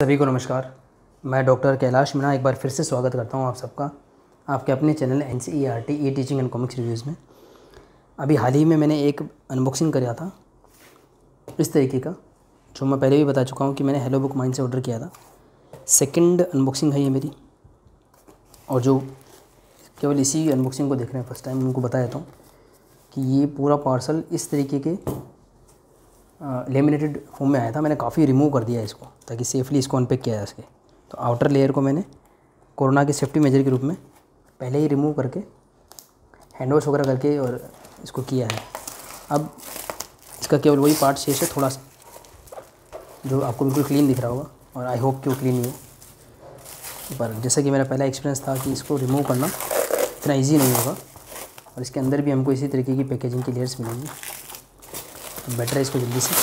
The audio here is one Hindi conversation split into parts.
सभी को नमस्कार। मैं डॉक्टर कैलाश मीणा एक बार फिर से स्वागत करता हूं आप सबका आपके अपने channel NCERT E teaching and comics reviews में। अभी हाल ही में मैंने एक अनबॉक्सिंग किया था इस तरीके का, जो मैं पहले भी बता चुका हूं कि मैंने हेलो बुक माइंड से ऑर्डर किया था। सेकंड अनबॉक्सिंग है ये मेरी, और जो केवल इसी अनबॉक्सिंग को देख रहे हैं फर्स्ट टाइम, उनको बता देता हूँ कि ये पूरा पार्सल इस तरीके के लेमिनेटेड फॉर्म में आया था। मैंने काफ़ी रिमूव कर दिया इसको ताकि सेफली इसको अनपैक किया जा सके। तो आउटर लेयर को मैंने कोरोना के सेफ्टी मेजर के रूप में पहले ही रिमूव करके हैंड वॉश वगैरह करके और इसको किया है। अब इसका केवल वही पार्ट शेष है, थोड़ा सा जो आपको बिल्कुल क्लीन दिख रहा होगा, और आई होप कि वो क्लीन ही हो। पर जैसा कि मेरा पहला एक्सपीरियंस था कि इसको रिमूव करना इतना ईजी नहीं होगा, और इसके अंदर भी हमको इसी तरीके की पैकेजिंग की लेयर्स मिलेंगी। तो बेटर है इसको जल्दी से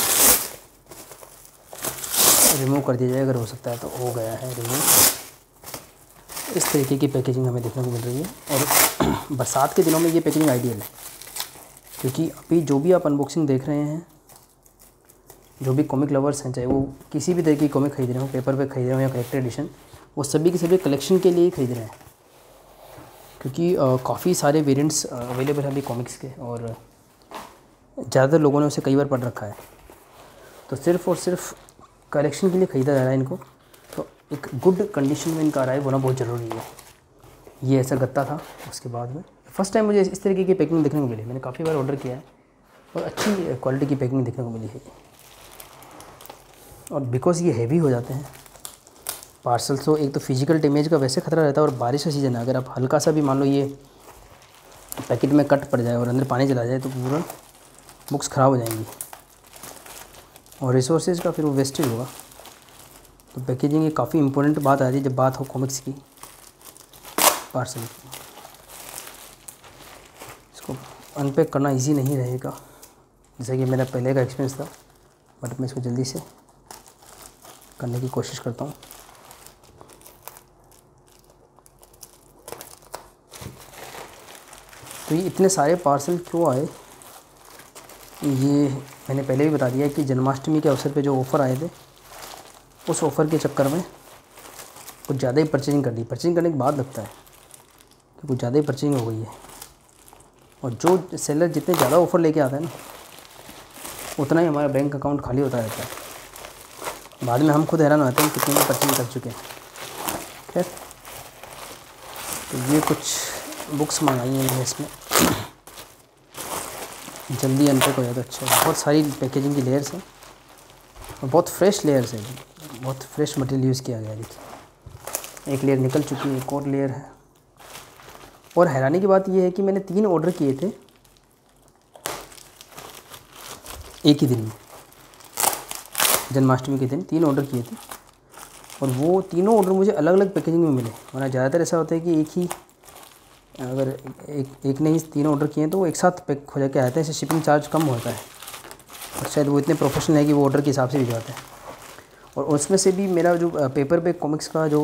रिमूव कर दिया जाए अगर हो सकता है। तो हो गया है रिमूव। इस तरीके की पैकेजिंग हमें देखने को मिल रही है, और बरसात के दिनों में ये पैकेजिंग आइडियल है, क्योंकि अभी जो भी आप अनबॉक्सिंग देख रहे हैं, जो भी कॉमिक लवर्स हैं, चाहे वो किसी भी तरह की कॉमिक खरीद रहे हो, पेपर पे खरीद रहे हो या कलेक्टर एडिशन, वो सभी के सभी कलेक्शन के लिए ही खरीद रहे हैं, क्योंकि काफ़ी सारे वेरिएंट्स अवेलेबल हैं अभी कॉमिक्स के, और ज़्यादातर लोगों ने उसे कई बार पढ़ रखा है। तो सिर्फ़ और सिर्फ कलेक्शन के लिए ख़रीदा जा रहा है इनको। तो एक गुड कंडीशन में इनका अराइव होना बहुत ज़रूरी है। ये ऐसा गत्ता था। उसके बाद में फ़र्स्ट टाइम मुझे इस तरीके की पैकिंग देखने को मिली। मैंने काफ़ी बार ऑर्डर किया है और अच्छी क्वालिटी की पैकिंग देखने को मिली है। और बिकॉज़ ये हैवी हो जाते हैं पार्सल्स, तो एक तो फिजिकल डैमेज का वैसे ख़तरा रहता है, और बारिश का सीज़न है, अगर आप हल्का सा भी मान लो ये पैकेट में कट पड़ जाए और अंदर पानी चला जाए तो पूरा बुक्स ख़राब हो जाएंगी और रिसोर्सेज का फिर वो वेस्टेज होगा। तो पैकेजिंग एक काफ़ी इंपॉर्टेंट बात आती है जब बात हो कॉमिक्स की, पार्सल की। इसको अनपैक करना इजी नहीं रहेगा, जैसा कि मेरा पहले का एक्सपीरियंस था, बट मैं इसको जल्दी से करने की कोशिश करता हूँ। तो ये इतने सारे पार्सल क्यों आए, ये मैंने पहले भी बता दिया कि जन्माष्टमी के अवसर पे जो ऑफ़र आए थे, उस ऑफ़र के चक्कर में कुछ ज़्यादा ही परचेजिंग कर दी। परचेजिंग करने के बाद लगता है कि कुछ ज़्यादा ही परचेजिंग हो गई है, और जो सेलर जितने ज़्यादा ऑफ़र लेके आता है ना, उतना ही हमारा बैंक अकाउंट खाली होता रहता है। बाद में हम खुद हैरान होते हैं कितने की परचेजिंग कर चुके हैं। खैर, तो ये कुछ बुक्स मंगाई हैं मैंने, इसमें जल्दी अनपैक हो जाए तो अच्छा है। बहुत सारी पैकेजिंग की लेयर्स हैं और बहुत फ्रेश लेयर्स हैं, बहुत फ्रेश मटेरियल यूज़ किया गया है। देखिए, एक लेयर निकल चुकी है, एक और लेयर है। और हैरानी की बात यह है कि मैंने 3 ऑर्डर किए थे एक ही दिन में। जन्माष्टमी के दिन 3 ऑर्डर किए थे, और वो तीनों ऑर्डर मुझे अलग अलग पैकेजिंग में मिले। वरना ज़्यादातर ऐसा होता है कि एक ही, अगर एक ने ही 3 ऑर्डर किए हैं तो वो एक साथ पैक हो जाके आते हैं, इससे शिपिंग चार्ज कम होता है, और शायद वो इतने प्रोफेशनल है कि वो ऑर्डर के हिसाब से भिजवाते हैं। और उसमें से भी मेरा जो पेपर पे कॉमिक्स का जो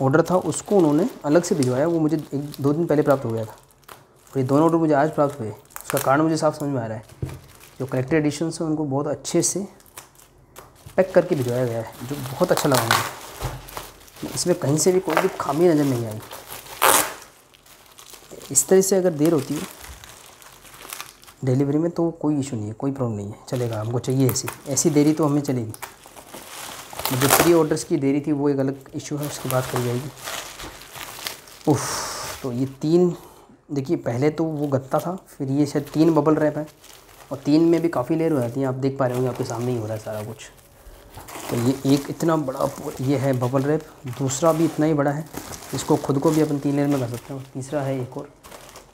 ऑर्डर था, उसको उन्होंने अलग से भिजवाया। वो मुझे 1-2 दिन पहले प्राप्त हो गया था, और ये दोनों ऑर्डर मुझे आज प्राप्त हुए। उसका कारण मुझे साफ समझ में आ रहा है, जो कलेक्टर एडिशन्स हैं उनको बहुत अच्छे से पैक करके भिजवाया गया है, जो बहुत अच्छा लगा मुझे। इसमें कहीं से भी कोई भी खामी नज़र नहीं आई। इस तरह से अगर देर होती है डिलीवरी में तो कोई इशू नहीं है, कोई प्रॉब्लम नहीं है, चलेगा। हमको चाहिए ऐसी देरी तो हमें चलेगी। जो प्री ऑर्डर्स की देरी थी वो एक अलग इशू है, उसकी बात करी जाएगी। तो ये 3, देखिए, पहले तो वो गत्ता था, फिर ये शायद 3 बबल रैप है, और 3 में भी काफ़ी लेयर हो जाती हैं। आप देख पा रहे होंगे, आपके सामने ही हो रहा है सारा कुछ। तो ये एक इतना बड़ा ये है बबल रैप, दूसरा भी इतना ही बड़ा है, इसको खुद को भी अपन 3 लेयर में कर सकते हैं, और तीसरा है एक और।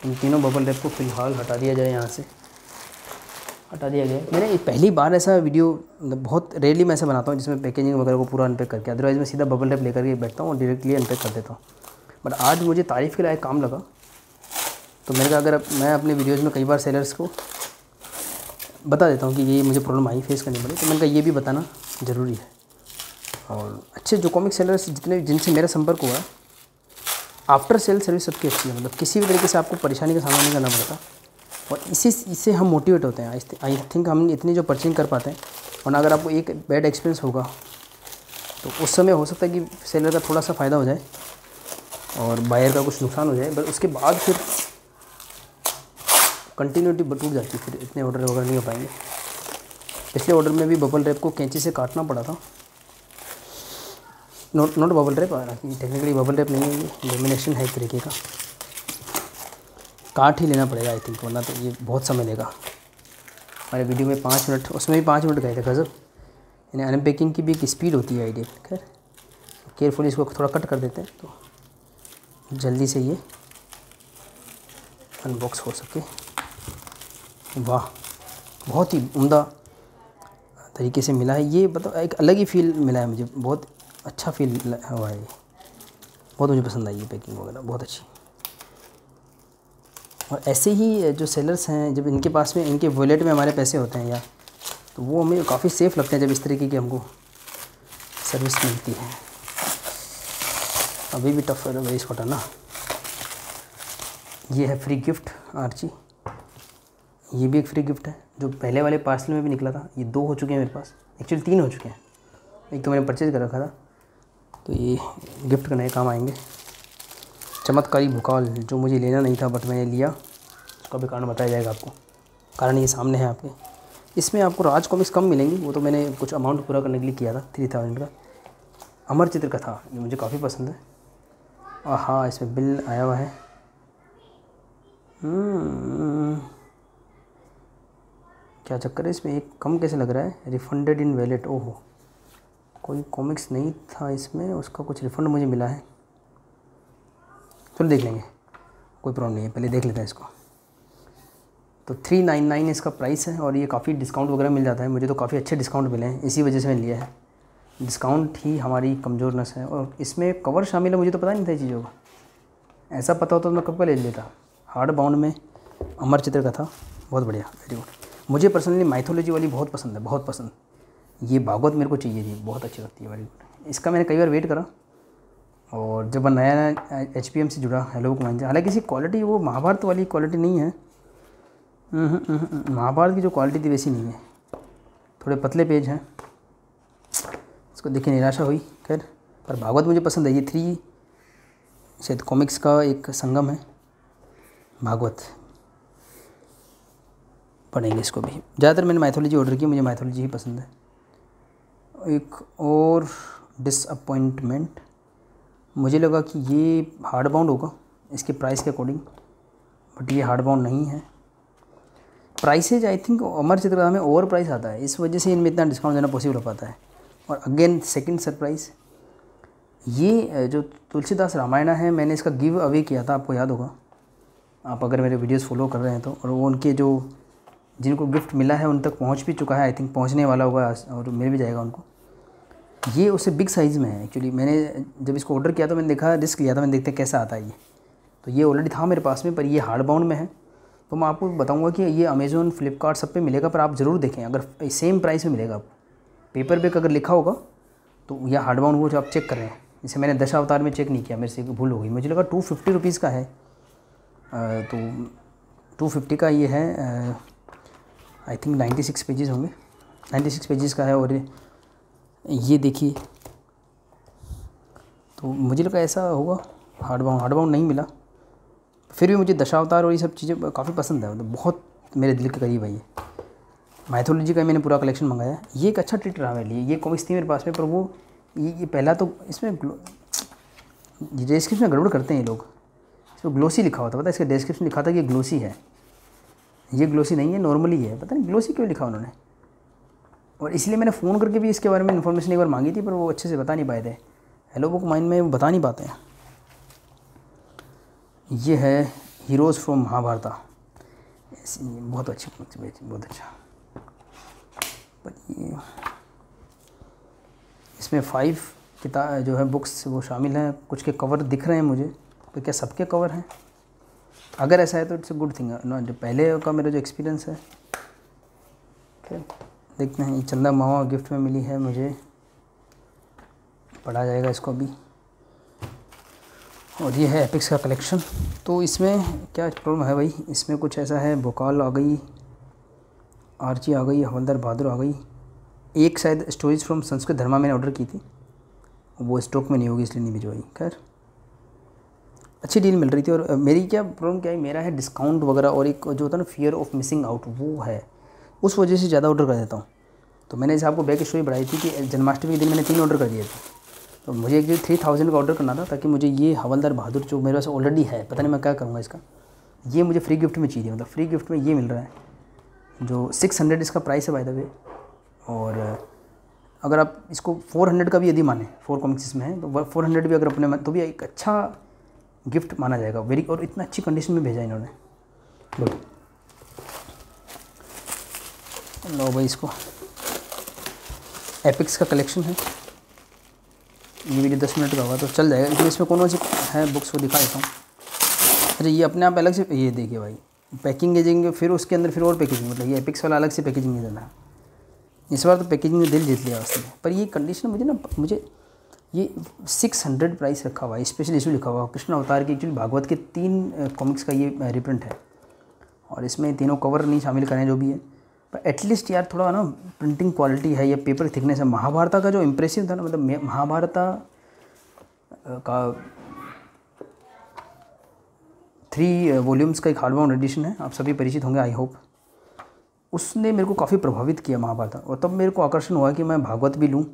इन तीनों बबल रैप को फ़िलहाल हटा दिया जाए, यहाँ से हटा दिया गया। मैंने पहली बार ऐसा वीडियो, मतलब बहुत रेयरली मैं ऐसा बनाता हूँ जिसमें पैकेजिंग वगैरह को पूरा अनपैक करके, अदरवाइज़ मैं सीधा बबल रैप लेकर के बैठता हूँ और डायरेक्टली अनपैक कर देता हूँ। बट आज मुझे तारीफ़ के लायक काम लगा, तो मैंने कहा अगर मैं अपने वीडियोज़ में कई बार सेलर्स को बता देता हूँ कि ये मुझे प्रॉब्लम आई फेस करनी पड़ी, तो मैंने कहा ये भी बताना ज़रूरी है। और अच्छे जो कॉमिक सेलर्स जिनसे मेरा संपर्क हुआ, आफ्टर सेल सर्विस सबकी अच्छी है, मतलब किसी भी तरीके से आपको परेशानी का सामना नहीं करना पड़ता। और इससे हम मोटिवेट होते हैं। आई थिंक हम इतनी जो परचेजिंग कर पाते हैं, वरना अगर आपको एक बैड एक्सपीरियंस होगा तो उस समय हो सकता है कि सेलर का थोड़ा सा फ़ायदा हो जाए और बायर का कुछ नुकसान हो जाए, बट उसके बाद फिर कंटिन्यूटी टूट जाती है, फिर इतने ऑर्डर वगैरह नहीं हो पाएंगे। पिछले ऑर्डर में भी बबल रैप को कैंची से काटना पड़ा था। Not bubble wrap, technically bubble wrap नहीं है, ये लेमिनेशन है एक तरीके का, काट ही लेना पड़ेगा आई थिंक, वरना तो ये बहुत समय लेगा। हमारे वीडियो में 5 मिनट, उसमें भी 5 मिनट गए थे गजब। यानी अनपैकिंग की भी एक स्पीड होती है आइडिया। खैर केयरफुली इसको थोड़ा कट कर देते हैं तो जल्दी से ये अनबॉक्स हो सके। वाह, बहुत ही उम्दा तरीके से मिला है ये, मतलब एक अलग ही फील मिला है मुझे, बहुत अच्छा फील हुआ है ये, बहुत मुझे पसंद आई ये पैकिंग वगैरह, बहुत अच्छी। और ऐसे ही जो सेलर्स हैं, जब इनके पास में इनके वॉलेट में हमारे पैसे होते हैं या, तो वो हमें काफ़ी सेफ़ लगते हैं जब इस तरीके की हमको सर्विस मिलती है। अभी भी टफ है भाई इसको हटाना। ये है फ्री गिफ्ट आर्ची, ये भी एक फ्री गिफ्ट है जो पहले वाले पार्सल में भी निकला था। ये 2 हो चुके हैं मेरे पास, एक्चुअली 3 हो चुके हैं, एक तो मैंने परचेज़ कर रखा था, तो ये गिफ्ट करने के काम आएंगे। चमत्कारी भुकाल जो मुझे लेना नहीं था बट मैंने लिया, उसका भी कारण बताया जाएगा आपको। कारण ये सामने है आपके। इसमें आपको राज कॉमिक्स कम मिलेंगी, वो तो मैंने कुछ अमाउंट पूरा करने के लिए किया था 3000 का। अमर चित्र का था, ये मुझे काफ़ी पसंद है। और हाँ, इसमें बिल आया हुआ है। क्या चक्कर है इसमें, एक कम कैसे लग रहा है, रिफंडेड इन वैलेट। ओहो, कोई कॉमिक्स नहीं था इसमें, उसका कुछ रिफ़ंड मुझे मिला है। चलो देख लेंगे, कोई प्रॉब्लम नहीं है, पहले देख लेते हैं इसको। तो 399 इसका प्राइस है और ये काफ़ी डिस्काउंट वगैरह मिल जाता है। मुझे तो काफ़ी अच्छे डिस्काउंट मिले हैं, इसी वजह से मैंने लिया है। डिस्काउंट ही हमारी कमज़ोरनेस है। और इसमें कवर शामिल है, मुझे तो पता नहीं था चीज़ों का, ऐसा पता होता तो मैं कब का ले लेता। हार्ड बाउंड में अमर चित्र का था, बहुत बढ़िया, वेरी गुड। मुझे पर्सनली माइथोलॉजी वाली बहुत पसंद है, बहुत पसंद। ये भागवत मेरे को चाहिए थी, बहुत अच्छी लगती है, वेरी गुड। इसका मैंने कई बार वेट करा, और जब नया HPM से जुड़ा हेलो बुक माइंड, हालांकि इसकी क्वालिटी वो महाभारत वाली क्वालिटी नहीं है। महाभारत की जो क्वालिटी थी वैसी नहीं है, थोड़े पतले पेज हैं, इसको देख के निराशा हुई। खैर, पर भागवत मुझे पसंद है। ये 3 शायद कॉमिक्स का एक संगम है भागवत, पढ़ेंगे इसको भी। ज़्यादातर मैंने माइथोलॉजी ऑर्डर की, मुझे माइथोलॉजी ही पसंद है। एक और डिसअपॉइंटमेंट, मुझे लगा कि ये हार्ड बाउंड होगा इसके प्राइस के अकॉर्डिंग, बट ये हार्ड बाउंड नहीं है। प्राइसेज आई थिंक अमर चित्रकला में ओवर प्राइस आता है, इस वजह से इनमें इतना डिस्काउंट देना पॉसिबल हो पाता है। और अगेन सेकंड सरप्राइज़, ये जो तुलसीदास रामायण है, मैंने इसका गिव अवे किया था, आपको याद होगा, आप अगर मेरे वीडियोस फॉलो कर रहे हैं तो। और वो उनके जो जिनको गिफ्ट मिला है उन तक पहुंच भी चुका है, आई थिंक पहुंचने वाला होगा और मिल भी जाएगा उनको। ये उससे बिग साइज़ में है एक्चुअली। मैंने जब इसको ऑर्डर किया तो मैंने देखा, रिस्क लिया था, मैंने देखते कैसा आता है ये। तो ये ऑलरेडी था मेरे पास में, पर ये हार्ड बाउंड में है। तो मैं आपको बताऊंगा कि ये अमेज़ॉन, फ्लिपकार्ट सब पे मिलेगा, पर आप ज़रूर देखें, अगर सेम प्राइस में मिलेगा आपको। पेपर पे अगर लिखा होगा तो यह हार्ड बाउंड वो जो आप चेक कर रहे हैं, जैसे मैंने दशावतार में चेक नहीं किया, मेरे से भूल हो गई, मुझे लगा 250 रुपीज़ का है। तो 250 का ये है, आई थिंक 96 पेजेस होंगे, 96 पेजेस का है। और ये देखिए, तो मुझे लगा ऐसा होगा हार्ड बाउंड नहीं मिला। फिर भी मुझे दशावतार और ये सब चीज़ें काफ़ी पसंद है, मतलब बहुत मेरे दिल के करीब है ये। माइथोलॉजी का मैंने पूरा कलेक्शन मंगाया, ये एक अच्छा ट्रीट रहा मेरे लिए। ये कॉमिक्स थी मेरे पास में, पर वो ये पहला तो इसमें डिस्क्रिप्शन में गड़बड़ करते हैं ये लोग। इसमें ग्लोसी लिखा हुआ था, पता है, इसका डिस्क्रिप्शन लिखा था कि ग्लोसी है, ये ग्लोसी नहीं है, नॉर्मली है। पता नहीं ग्लोसी क्यों लिखा उन्होंने, और इसलिए मैंने फ़ोन करके भी इसके बारे में इन्फॉर्मेशन एक बार मांगी थी, पर वो अच्छे से बता नहीं पाए थे। हेलो बुक माइंड में वो बता नहीं पाते हैं। ये है हीरोज़ फ्रॉम महाभारता, बहुत अच्छी, बहुत अच्छा। पर ये इसमें 5 किताब जो है बुक्स वो शामिल हैं। कुछ के कवर दिख रहे हैं मुझे, तो क्या सबके कवर हैं? अगर ऐसा है तो इट्स अ गुड थिंग ना। जो पहले का मेरा जो एक्सपीरियंस है, फिर देखते हैं। ये चंदा मावा गिफ्ट में मिली है मुझे, पढ़ा जाएगा इसको अभी। और ये है एपिक्स का कलेक्शन। तो इसमें क्या प्रॉब्लम है भाई, इसमें कुछ ऐसा है, भोकाल आ गई, आर्ची आ गई, हवलदार बहादुर आ गई। एक शायद स्टोरीज फ्रॉम संस्कृत धर्मा मैंने ऑर्डर की थी, वो स्टॉक में नहीं होगी इसलिए नहीं भिजवाई। खैर अच्छी डील मिल रही थी। और मेरी क्या प्रॉब्लम क्या है, मेरा है डिस्काउंट वगैरह और एक जो होता है ना फियर ऑफ मिसिंग आउट, वो है, उस वजह से ज़्यादा ऑर्डर कर देता हूँ। तो मैंने जैसे आपको बैक स्टोरी बढ़ाई थी कि जन्माष्टमी के दिन मैंने 3 ऑर्डर कर दिए थे। तो मुझे एक 3000 का ऑर्डर करना था ताकि मुझे ये हवलदार बहादुर जो मेरे पास ऑलरेडी है, पता नहीं मैं क्या करूँगा इसका, ये मुझे फ्री गिफ्ट में चाहिए। मतलब फ्री गिफ्ट में ये मिल रहा है जो 600 इसका प्राइस है बाय द वे। और अगर आप इसको 400 का भी यदि माने, 4 कॉमिक्स में है तो 400 भी अगर अपने तो भी एक अच्छा गिफ्ट माना जाएगा। वेरी, और इतना अच्छी कंडीशन में भेजा इन्होंने। बोलो लो भाई, इसको एपिक्स का कलेक्शन है। ये वीडियो 10 मिनट का होगा तो चल जाएगा। इसमें कौन सी है बुक्स, वो दिखा देता हूँ। अच्छा ये अपने आप अलग से, ये देखिए भाई पैकिंग एजिंग, फिर उसके अंदर फिर और पैकेजिंग, मतलब ये एपिक्स वाला अलग से पैकेजिंग नहीं देना है। इस बार तो पैकेजिंग ने दिल जीत लिया उसने। पर ये कंडीशन मुझे ये 600 प्राइस रखा हुआ है, स्पेशल इशू लिखा हुआ है कृष्ण अवतार की। एक्चुअली भागवत के 3 कॉमिक्स का ये रिप्रिंट है और इसमें तीनों कवर नहीं शामिल करें जो भी है, पर एटलीस्ट यार थोड़ा ना प्रिंटिंग क्वालिटी है या पेपर थिकनेस है। महाभारत का जो इम्प्रेसिव था ना, मतलब महाभारत का 3 वॉल्यूम्स का एक हार्डबाउंड एडिशन है, आप सभी परिचित होंगे आई होप। उसने मेरे को काफ़ी प्रभावित किया महाभारत, और तब मेरे को आकर्षण हुआ कि मैं भागवत भी लूँ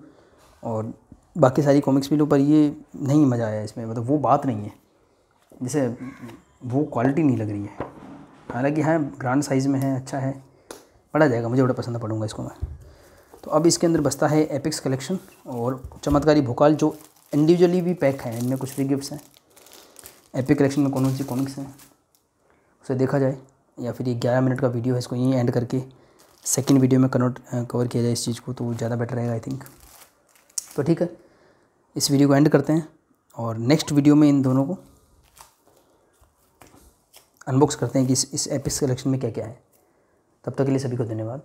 और बाकी सारी कॉमिक्स भी लूँ। पर ये नहीं मज़ा आया इसमें, मतलब वो बात नहीं है, जैसे वो क्वालिटी नहीं लग रही है। हालांकि हाँ ग्रांड साइज़ में है, अच्छा है, पढ़ा जाएगा, मुझे बड़ा पसंद है, पढ़ूंगा इसको मैं। तो अब इसके अंदर बसता है एपिक्स कलेक्शन और चमत्कारी भोकाल, जो इंडिविजुअली भी पैक है, इनमें कुछ फ्री गिफ्ट्स हैं। एपिक कलेक्शन में कौन सी कॉमिक्स हैं उसे देखा जाए, या फिर ये 11 मिनट का वीडियो है, इसको यहीं एंड करके सेकंड वीडियो में कवर किया जाए इस चीज़ को, तो ज़्यादा बेटर रहेगा आई थिंक। तो ठीक है, इस वीडियो को एंड करते हैं और नेक्स्ट वीडियो में इन दोनों को अनबॉक्स करते हैं कि इस एपिक्स कलेक्शन में क्या क्या है। तब तक के लिए सभी को धन्यवाद।